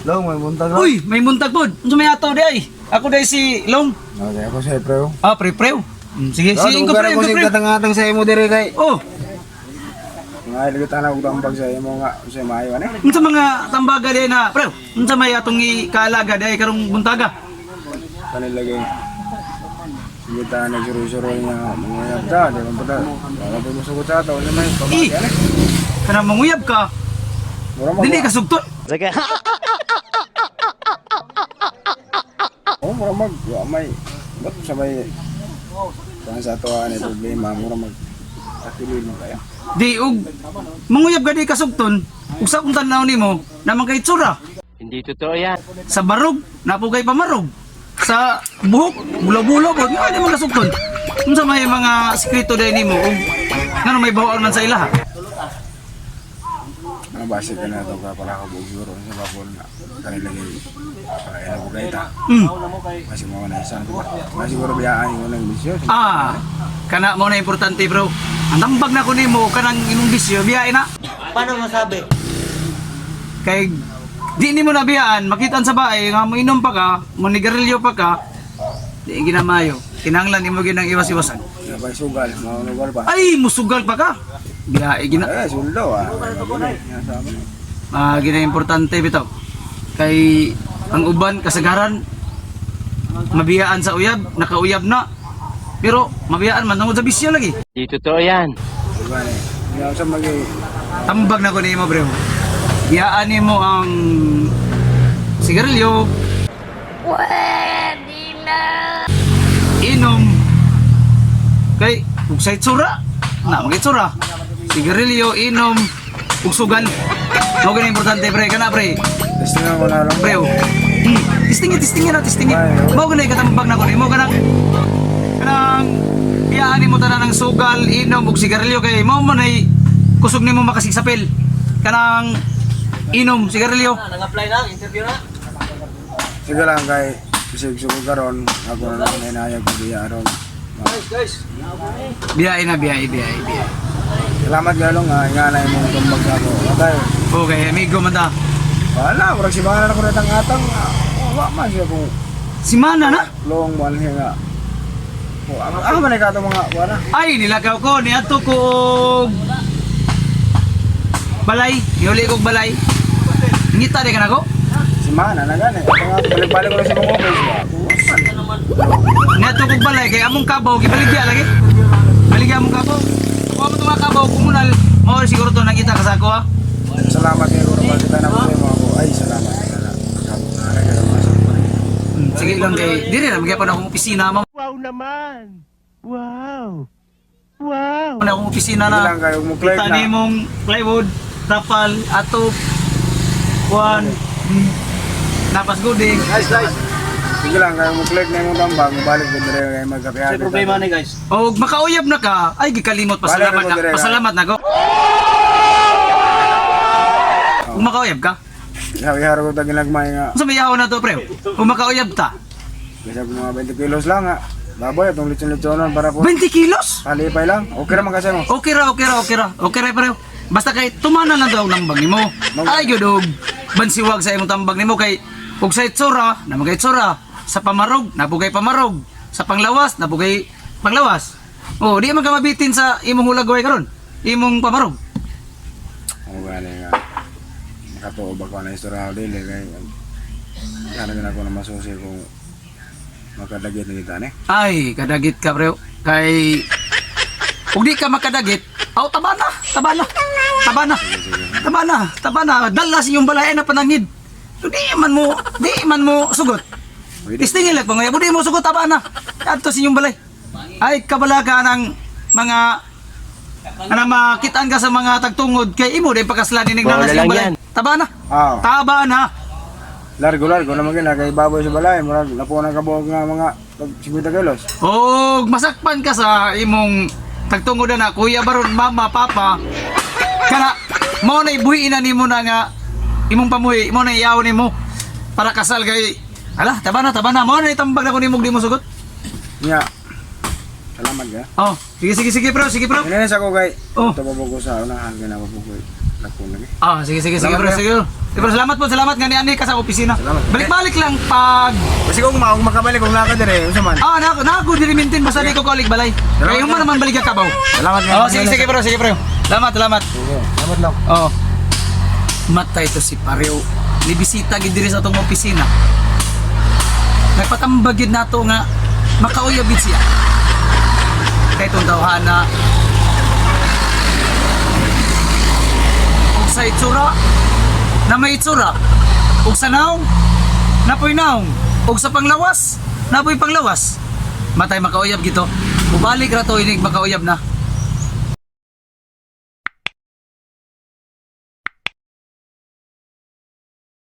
Long, may buntag lang. Uy, may muntag po. Unsa may ato di ay? Ako dai si Long. Okay, ako sa Preo. Ah, pre-prew. Sige, Sige, sige, ko pre, ko pre. katang-atang sa imo dire kay. Oh, Nga ligitan ako tambag sa imo nga sa maayo ani. unsa mga tambaga di na, prew? Unsa may atong ikaalaga di ay karong buntaga? Kanilagay. Sige ta nagsuro-suro niya mga yabda, di man pala. Wala pa mo sugot sa ato, ano may pamagi ani. Kana manguyab ka. Mura mag. Dili ka sugton. Oh, mura mag. Wa may ba't sabay kung sa ato ani problema, mura mag. Atili mo kaya. Di og manguyab ka di ka sugton. Ug sa kung tanaw nimo, naman kay tsura. Hindi totoo yan. Sa barog, napugay pamarog. Sa buhok, bulo-bulo po, nga di man kasugton. Unsa may mga sekreto dahil nimo ug ngano may bawaan man sa ilaha. Ang base ka na ito ka para ka buguro sa babon na kanilagay para yan bugay ta. Kasi mo na isa diba? Kasi siguro biyaan yung unang bisyo. Kana mo na importante bro. Ang tambag na ko nimo kanang imong bisyo biyain na. Paano masabi? Kay di nimo na biyaan, makitaan sa bahay nga mo inom pa ka, mo nigarilyo pa ka. Di ginamayo. Kinahanglan imo ginang iwas-iwasan. Sabay sugal, maunugal pa. Ay, musugal pa ka. Biyahe gina. Suldo ah. Gina importante bitaw. Kay ang uban kasagaran mabiyaan sa uyab, nakauyab na. Pero mabiyaan man tungod sa bisyo lagi. Hindi totoo yan. Diba ni? Hindi ako sa magi. Tambag na ko nimo bro. Biyaan nimo ang sigarilyo. Pwede na. Inom. Kay ug sa itsura. Na magitsura. Sigarilyo, inom, ug sugal. Mao gani importante pre, kana pre. Testingan ko na lang. Pre. Testingin na. Mao gani katambag na ko nimo kanang biyaan nimo tanan ng sugal, inom ug sigarilyo kay mao man ay kusog nimo makasigsapil. Kanang inom, sigarilyo. Nang-apply na, interview na. Sige lang kay bisig sugod karon ako na lang inayag ko biya ron. Guys. Biyahe na, biyahe. Salamat galong nga inganay mo tumbag sa ako. Okay. Okay, amigo man ta. Wala, murag si mga na ko natang atang. Wa man siya kung Si Mana na. long man siya nga. Ano man ikaw mga wala. Ay, nilagaw ko, niadto ko og balay, niuli kog balay. Ngita di ka na ko? Si Mana na gani. Balik-balik ko lang sa mga office. Niadto kog balay kay among kabaw gibaligya lagi. Baligya among kabaw. Kuha mo itong mga kabaw komunal. Mao siguro to nakita ka sa ako ha. Salamat kay Guru kita na po ako. Ay, salamat. Sige lang kay dire na magyapon akong opisina mo. Wow naman. Wow. Na akong opisina Sige na. lang kayo mo clerk Kita na. nimong plywood, tapal, atop, kuan, napas guding. Nice. Sige lang kayo mo clerk na yung tambang. Balik ko dire kay magkapihan. Sa problema ni guys. O makauyab na ka, ay gikalimot pasalamat Balik mo dire, na. Pasalamat na ko. Kung makauyab ka, Iharo ko tagin nagmay nga. sa mayaw na to pre. Kung makauyab ta, Kasi mga 20 kilos lang nga. Baboy atong lechon-lechonon para po. 20 kilos? Kalipay lang. Okay naman kasi mo. Okay ra pre. Basta kay tumana lang daw ng bang nimo. Ay gyud og bansiwag sa imong tambag nimo kay ug sa itsura, na magay itsura, sa pamarog, nabugay pamarog, sa panglawas, nabugay panglawas. Oh, di man ka mabitin sa imong hulagway karon. Imong pamarog. Ang gani nga. Makatuo ba ko na istorya dili kay. Sana din ako na masusi kung makadagit na kita ni. Ay, kadagit ka pre. Kay ug di ka makadagit, aw tabana. Dalas yung balay na panangid. Di man mo sugot. Istingil lang pangaya, di mo sugot tabana. Adto sa inyong balay. Ay kabalaga ng mga makitaan ka sa mga tagtungod kay imo din pagkaslanin ning dalas yung balay. Tabana. Tabana. Largo naman gina kay baboy sa balay. Murag napunan ka buog nga mga 50 kilos. Og masakpan ka sa imong tagtungod na kuya baron mama papa kana mo na ibuhi na nimo na nga imong pamuhi mo na iyaw nimo para kasal kay ala tabana mo na itambag na ko nimo di mo sugot. Nya. Salamat ka. Oh, sige bro. Ini sa ko kay. Oh. Ito pabugo sa unahan kay na pabugo. Dako lagi. Ah, sige Salamat, bro, Bro. sige. Pero salamat nga ni ani ka sa opisina. Salamat. Balik-balik lang pag Kasi kung makabalik kung naka dire, unsa man. nago diri mintin basta di ko kolik balay. Kaya human naman balik ka kabaw. Salamat nga. Oh, sige bro. Salamat. Sige, salamat lang. Oh. Matay to si Pareo. Nibisita gid diri sa atong opisina. Nagpatambag gid nato nga makauyab gid siya. Kay tong tawhana. Ug sa itsura na may itsura. Ug sa naong napoy naong. Ug sa panglawas napoy panglawas. Matay makauyab gito. Ubalik ra to inig makauyab na.